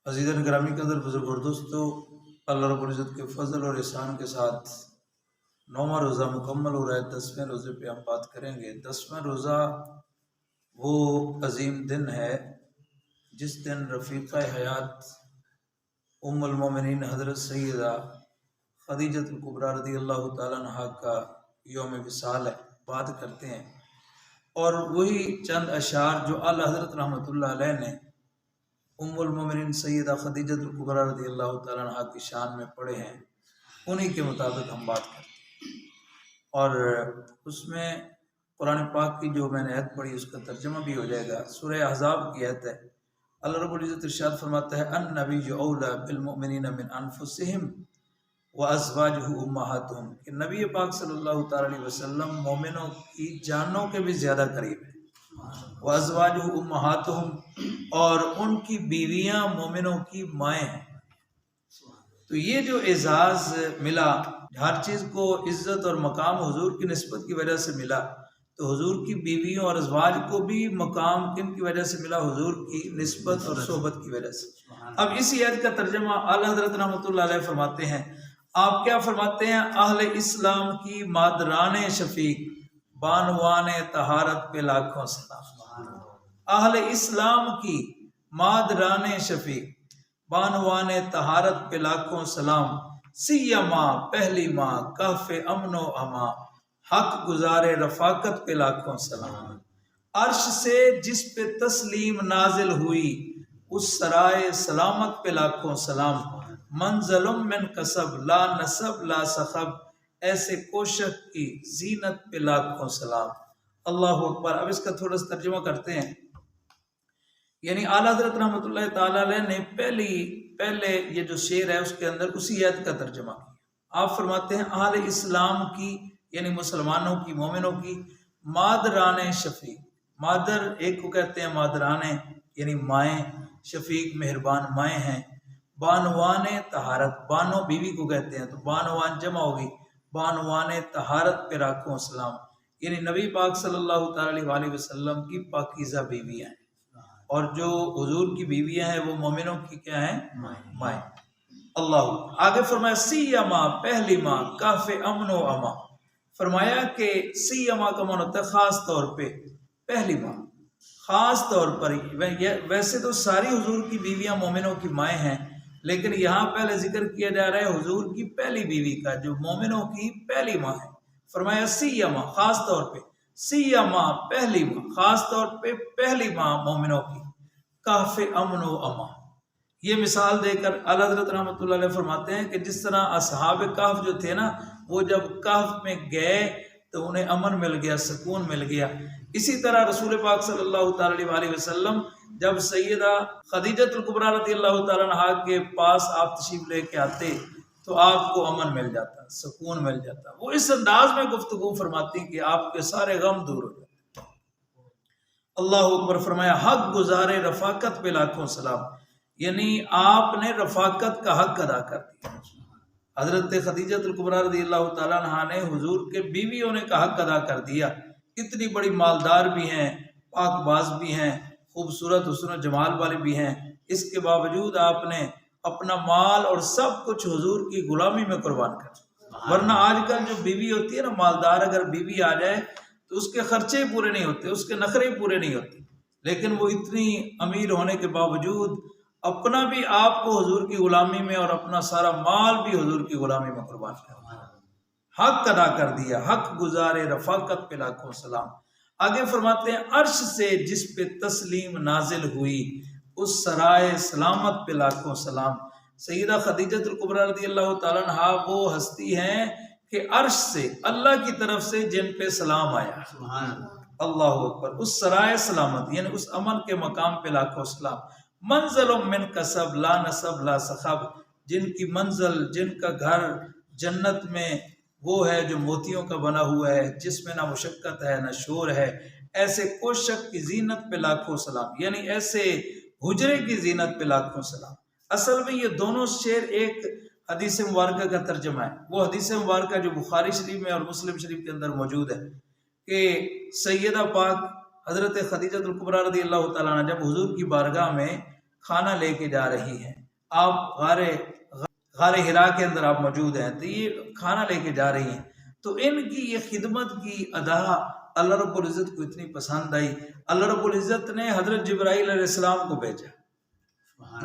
عزیزان گرامی قدر بزرگ اور دوستو، اللہ رب العزت کے فضل اور احسان کے ساتھ 9واں روزہ مکمل ہو رہا ہے۔ 10ویں روزے پہ ہم بات کریں گے۔ 10واں روزہ وہ عظیم دن ہے جس دن رفیقہ حیات ام المومنین حضرت سیدہ خدیجۃ الکبریٰ رضی اللہ تعالیٰ عنہا کا یوم وصال ہے، بات کرتے ہیں۔ اور وہی چند اشعار جو اعلیٰ حضرت رحمۃ اللہ علیہ نے ام المومنین سیدہ خدیجۃ الکبریٰ رضی اللہ تعالیٰ عنہا کی شان میں پڑھے ہیں، انہی کے مطابق ہم بات کرتے ہیں۔ اور اس میں قرآن پاک کی جو میں نے آیت پڑھی اس کا ترجمہ بھی ہو جائے گا۔ سورہ احزاب کی آیت ہے، اللہ رب العزت ارشاد فرماتا ہے النبی اولی بالمؤمنین من انفسہم وازواجہ امہاتہم، کہ نبی پاک صلی اللہ تعالی علیہ وسلم مومنوں کی جانوں کے بھی زیادہ قریب ہیں۔ وازواجہ امہاتہم، اور ان کی بیویاں مومنوں کی مائیں ہیں۔ تو یہ جو اعزاز ملا، ہر چیز کو عزت اور مقام حضور کی نسبت کی وجہ سے ملا، تو حضور کی بیویوں اور ازواج کو بھی مقام کن کی وجہ سے ملا؟ حضور کی نسبت اور صحبت کی وجہ سے۔ اب اسی آیت کا ترجمہ اعلیٰ حضرت رحمۃ اللہ علیہ فرماتے ہیں۔ آپ کیا فرماتے ہیں؟ اہل اسلام کی مادران شفیق بانوان طہارت پہ لاکھوں سلام۔ اہل اسلام کی مادران شفیق بانوان طہارت پہ لاکھوں سلام، سی ماں پہلی ماں کہف امن و اما، حق گزارے رفاقت پہ لاکھوں سلام۔ عرش سے جس پہ تسلیم نازل ہوئی، اس سرائے سلامت پہ لاکھوں سلام، منزل من کسب لا نسب لا سخب، ایسے کوشش کی زینت پہ لاکھوں سلام۔ اللہ اکبر۔ اب اس کا تھوڑا سا ترجمہ کرتے ہیں۔ یعنی اعلیٰ حضرت رحمۃ اللہ تعالیٰ علیہ نے پہلے یہ جو شعر ہے اس کے اندر اسی آیت کا ترجمہ کیا۔ آپ فرماتے ہیں اہل اسلام کی، یعنی مسلمانوں کی، مومنوں کی مادران شفیق۔ مادر ایک کو کہتے ہیں مادران، یعنی مائیں، شفیق مہربان مائیں ہیں۔ بانوان طہارت، بانو بیوی کو کہتے ہیں، تو بانوان جمع ہوگی، بانوان طہارت پہ لاکھوں سلام، یعنی نبی پاک صلی اللہ تعالی علیہ وسلم کی پاکیزہ بیویاں ہیں۔ اور جو حضور کی بیویاں ہیں وہ مومنوں کی کیا ہیں؟ مائیں۔ اللہ آگے فرمایا سی ماں پہلی ماں کہف امن و اما، فرمایا کہ سی ماں کا معنی ہوتا ہے خاص طور پہ، پہلی ماں خاص طور پر۔ ویسے تو ساری حضور کی بیویاں مومنوں کی مائیں ہیں، لیکن یہاں پہلے ذکر کیا جا رہا ہے حضور کی پہلی بیوی کا جو مومنوں کی پہلی ماں ہے۔ فرمایا سی ماں خاص طور پہ، سی ماں پہلی ماں خاص طور پہ پہلی ماں مومنوں کی، کہف امن و اما۔ یہ مثال دے کر اعلیٰ حضرت رحمۃ اللہ علیہ فرماتے ہیں کہ جس طرح اصحاب کہف جو تھے نا، وہ جب کہف میں گئے تو انہیں امن مل گیا، سکون مل گیا۔ اسی طرح رسول پاک صلی اللہ تعالی علیہ وسلم جب سیدہ خدیجۃ الکبریٰ رضی اللہ تعالیٰ عنہا کے پاس آپ تشریف لے کے آتے تو آپ کو امن مل جاتا، سکون مل جاتا۔ وہ اس انداز میں گفتگو فرماتی کہ آپ کے سارے غم دور ہو جاتے۔ اللہ اکبر۔ فرمایا حق گزارے رفاقت پہ لاکھوں سلام، یعنی آپ نے رفاقت کا حق ادا کر دیا۔ حضرت خدیجۃ الکبریٰ رضی اللہ تعالیٰ عنہا نے حضور کے بیوی ہونے کا حق ادا کر دیا۔ اتنی بڑی مالدار بھی ہیں، پاک باز بھی ہیں، خوبصورت حسن و جمال والی بھی ہیں، اس کے باوجود آپ نے اپنا مال اور سب کچھ حضور کی غلامی میں قربان کر دیا۔ ورنہ آج کل جو بیوی ہوتی ہے نا، مالدار اگر بیوی آ جائے تو اس کے خرچے پورے نہیں ہوتے، اس کے نخرے پورے نہیں ہوتے، لیکن وہ اتنی امیر ہونے کے باوجود اپنا بھی آپ کو حضور کی غلامی میں اور اپنا سارا مال بھی حضور کی غلامی میں قربان کر دیا، حق ادا کر دیا۔ حق گزارے رفاقت پہ لاکھوں سلام۔ آگے فرماتے ہیں عرش سے جس پہ تسلیم نازل ہوئی، اس سرائے سلامت پہ لاکھوں سلام۔ سیدہ خدیجۃ الکبریٰ رضی اللہ تعالیٰ عنہا وہ ہستی ہیں کہ عرش سے، اللہ کی طرف سے جن پہ سلام آیا۔ اللہ اکبر۔ اس سرائے سلامت یعنی اس امن کے مقام پہ لاکھوں سلام۔ منزل من کسب لا نسب لا سخب، جن کی منزل، جن کا گھر جنت میں وہ ہے جو موتیوں کا بنا ہوا ہے، جس میں نہ مشقت ہے نہ شور ہے، ایسے کوشک کی زینت پہ لاکھوں سلام، یعنی ایسے حجرے کی زینت پہ لاکھوں سلام۔ اصل میں یہ دونوں شعر ایک حدیث مبارکہ کا ترجمہ ہے۔ وہ حدیث مبارکہ جو بخاری شریف میں اور مسلم شریف کے اندر موجود ہے کہ سیدہ پاک حضرت خدیجۃ الکبریٰ رضی اللہ تعالیٰ عنہ جب حضور کی بارگاہ میں کھانا لے کے جا رہی ہیں، آپ غار حرا کے اندر آپ موجود ہیں، تو یہ کھانا لے کے جا رہی ہیں، تو ان کی یہ خدمت کی ادا اللہ رب العزت کو اتنی پسند آئی، اللہ رب العزت نے حضرت جبرائیل علیہ السلام کو بھیجا۔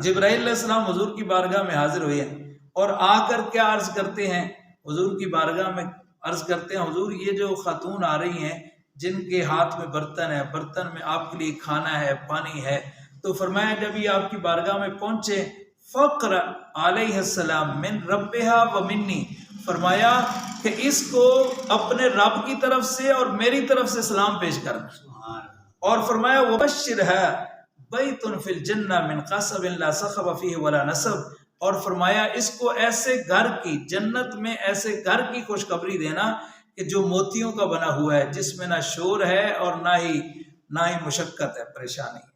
جبرائیل علیہ السلام حضور کی بارگاہ میں حاضر ہوئے ہیں اور آ کر کیا عرض کرتے ہیں، حضور کی بارگاہ میں عرض کرتے ہیں، حضور یہ جو خاتون آ رہی ہیں جن کے ہاتھ میں برتن ہے، برتن میں آپ کے لیے کھانا ہے، پانی ہے، تو فرمایا جب یہ آپ کی بارگاہ میں پہنچے فقر علیہ السلام من ربہا و منی، فرمایا کہ اس کو اپنے رب کی طرف سے اور میری طرف سے سلام پیش کرنا، اور فرمایا وبشرھا بیت فی الجنہ من قصب لا صخب فیہ ولا نصب، اور فرمایا اس کو ایسے گھر کی، جنت میں ایسے گھر کی خوشخبری دینا کہ جو موتیوں کا بنا ہوا ہے، جس میں نہ شور ہے اور نہ ہی مشقت ہے، پریشانی۔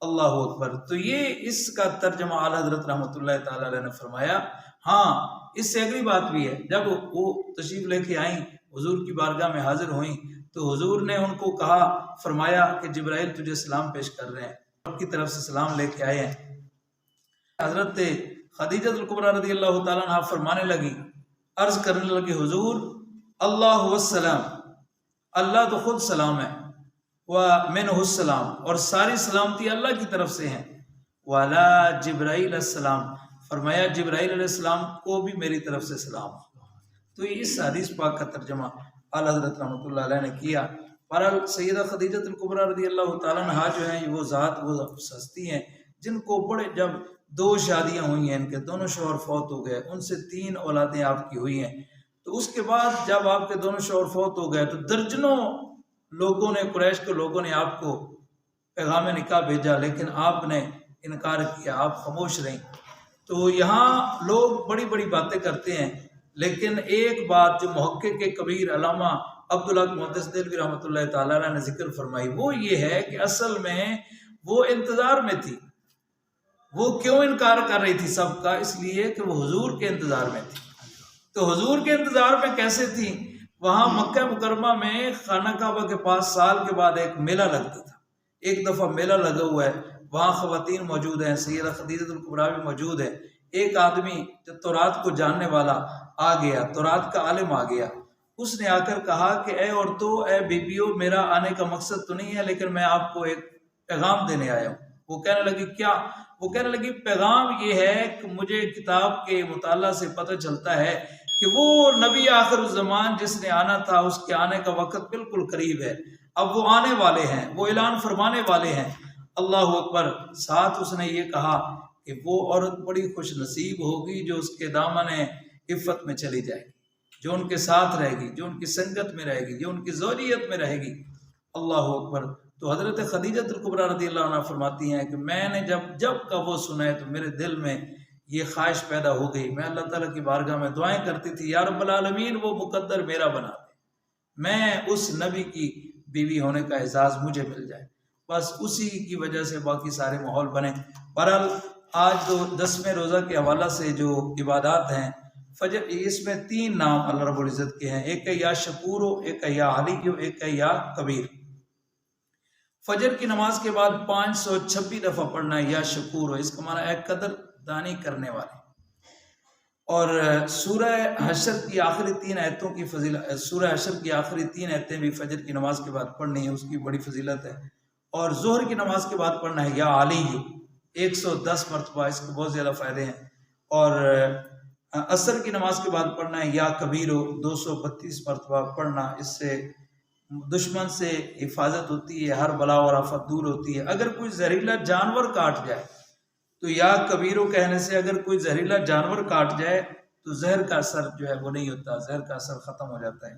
اللہ اکبر۔ تو یہ اس کا ترجمہ اعلیٰ حضرت رحمۃ اللہ تعالی علیہ نے فرمایا۔ ہاں، اس سے اگلی بات بھی ہے، جب وہ تشریف لے کے آئیں، حضور کی بارگاہ میں حاضر ہوئیں، تو حضور نے ان کو کہا، فرمایا کہ جبرائیل تجھے سلام پیش کر رہے ہیں، آپ کی طرف سے سلام لے کے آئے ہیں۔ حضرت خدیجہ الکبریٰ رضی اللہ تعالیٰ عنہ فرمانے لگی، عرض کرنے لگی، حضور اللہ والسلام، اللہ تو خود سلام ہے، ومنہ السلام، اور ساری سلامتی اللہ کی طرف سے ہے، وعلی جبرائیل السلام، فرمایا جبرائیل علیہ السلام کو بھی میری طرف سے سلام۔ تو اس حدیث پاک کا ترجمہ اعلیٰ حضرت رحمۃ اللہ علیہ نے کیا۔ بہرحال سیدہ خدیجہ الکبریٰ رضی اللہ تعالیٰ عنہ جو ہیں وہ ذات، وہ ہستی ہیں جن کو بڑے، جب 2 شادیاں ہوئی ہیں، ان کے دونوں شوہر فوت ہو گئے، ان سے 3 اولادیں آپ کی ہوئی ہیں، تو اس کے بعد جب آپ کے دونوں شوہر فوت ہو گئے تو درجنوں لوگوں نے، قریش کے لوگوں نے آپ کو پیغام نکاح بھیجا، لیکن آپ نے انکار کیا، آپ خاموش رہیں۔ تو یہاں لوگ بڑی بڑی باتیں کرتے ہیں، لیکن ایک بات جو محقق کبیر علامہ عبدالحق محدث دہلوی رحمۃ اللہ تعالیٰ عنہ نے ذکر فرمائی، وہ یہ ہے کہ اصل میں وہ انتظار میں تھی۔ وہ کیوں انکار کر رہی تھی سب کا؟ اس لیے کہ وہ حضور کے انتظار میں تھی۔ تو حضور کے انتظار میں کیسے تھی؟ وہاں مکہ مکرمہ میں خانہ کعبہ کے پاس سال کے بعد ایک میلہ لگتا تھا، ایک دفعہ میلہ لگا ہوا ہے، وہاں خواتین موجود ہیں، سیدہ خدیجہ الکبریٰ بھی موجود ہے۔ ایک آدمی جو تورات کو جاننے والا آ گیا، تورات کا عالم آ گیا، اس نے آ کر کہا کہ اے عورتوں، اے بیبیوں، میرا آنے کا مقصد تو نہیں ہے، لیکن میں آپ کو ایک پیغام دینے آیا ہوں۔ وہ کہنے لگی کیا؟ وہ کہنے لگی پیغام یہ ہے کہ مجھے کتاب کے مطالعہ سے پتہ چلتا ہے کہ وہ نبی آخر الزمان جس نے آنا تھا، اس کے آنے کا وقت بالکل قریب ہے، اب وہ آنے والے ہیں، وہ اعلان فرمانے والے ہیں۔ اللہ اکبر۔ ساتھ اس نے یہ کہا کہ وہ عورت بڑی خوش نصیب ہوگی جو اس کے دامن عفت میں چلی جائے گی، جو ان کے ساتھ رہے گی، جو ان کی سنگت میں رہے گی، جو ان کی زوجیت میں رہے گی۔ اللہ اکبر۔ تو حضرت خدیجہ الکبریٰ رضی اللہ عنہ فرماتی ہیں کہ میں نے جب کا وہ سنا ہے تو میرے دل میں یہ خواہش پیدا ہو گئی، میں اللہ تعالیٰ کی بارگاہ میں دعائیں کرتی تھی، یا رب العالمین وہ مقدر میرا بنا دے، میں اس نبی کی بیوی ہونے کا اعزاز مجھے مل جائے، بس اسی کی وجہ سے باقی سارے ماحول بنے۔ بہرحال آج جو 10ویں روزہ کے حوالہ سے جو عبادات ہیں، فجر، اس میں 3 نام اللہ رب العزت کے ہیں، ایک ہے یا شکور، ایک ہے یا علی، ایک ہے یا کبیر۔ فجر کی نماز کے بعد 526 دفعہ پڑھنا ہے یا شکور ہو، اس کا معنی ہے قدر دانی کرنے والے۔ اور سورہ حشر کی آخری 3 آیتوں کی فضیلت، سورہ حشر کی آخری 3 آیتیں بھی فجر کی نماز کے بعد پڑھنی ہے، اس کی بڑی فضیلت ہے۔ اور ظہر کی نماز کے بعد پڑھنا ہے یا علی 110 مرتبہ، اس کے بہت زیادہ فائدے ہیں۔ اور عصر کی نماز کے بعد پڑھنا ہے یا کبیر 232 مرتبہ پڑھنا، اس سے دشمن سے حفاظت ہوتی ہے، ہر بلا اور آفت دور ہوتی ہے۔ اگر کوئی زہریلا جانور کاٹ جائے تو یا کبیرو کہنے سے اگر کوئی زہریلا جانور کاٹ جائے تو زہر کا اثر جو ہے وہ نہیں ہوتا، زہر کا اثر ختم ہو جاتا ہے۔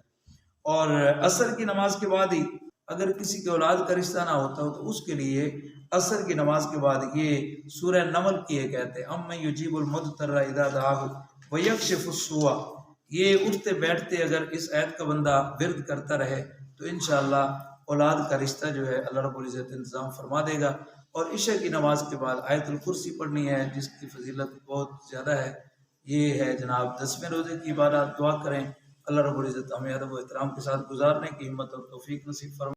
اور عصر کی نماز کے بعد ہی اگر کسی کے اولاد کا رشتہ نہ ہوتا ہو تو اس کے لیے عصر کی نماز کے بعد یہ سورہ نمل کی ایک آیت ہے، امن یجیب المضطر اذا دعاہ ویکشف السوء، یہ اٹھتے بیٹھتے اگر اس آیت کا بندہ ورد کرتا رہے تو انشاءاللہ اولاد کا رشتہ جو ہے اللہ رب العزت انتظام فرما دے گا۔ اور عشاء کی نماز کے بعد آیت الکرسی پڑھنی ہے، جس کی فضیلت بہت زیادہ ہے۔ یہ ہے جناب 10ویں روزے کی عبادات۔ دعا کریں اللہ رب العزت ہمیں ادب و احترام کے ساتھ گزارنے کی ہمت اور توفیق نصیب فرمائے۔